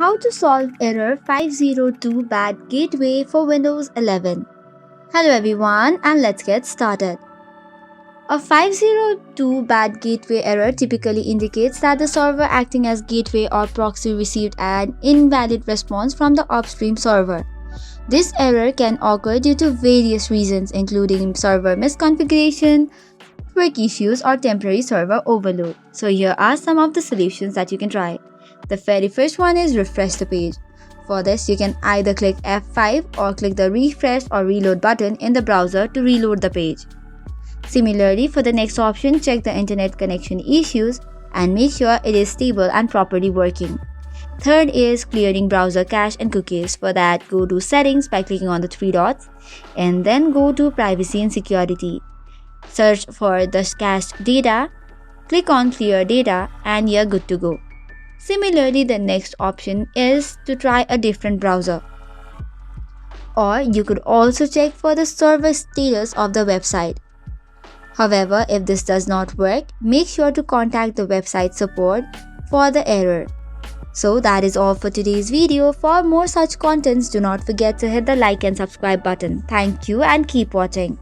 How to solve error 502 bad gateway for Windows 11. Hello everyone, and let's get started. A 502 bad gateway error typically indicates that the server acting as gateway or proxy received an invalid response from the upstream server. This error can occur due to various reasons, including server misconfiguration, quick issues, or temporary server overload. So here are some of the solutions that you can try. The very first one is refresh the page. For this, you can either click F5 or click the refresh or reload button in the browser to reload the page. Similarly, for the next option, check the internet connection issues and make sure it is stable and properly working. Third is clearing browser cache and cookies. For that, go to settings by clicking on the three dots and then go to privacy and security. Search for the cached data, click on clear data, and you're good to go. Similarly, the next option is to try a different browser. Or you could also check for the server status of the website. However, if this does not work, make sure to contact the website support for the error. So that is all for today's video. For more such contents, do not forget to hit the like and subscribe button. Thank you and keep watching.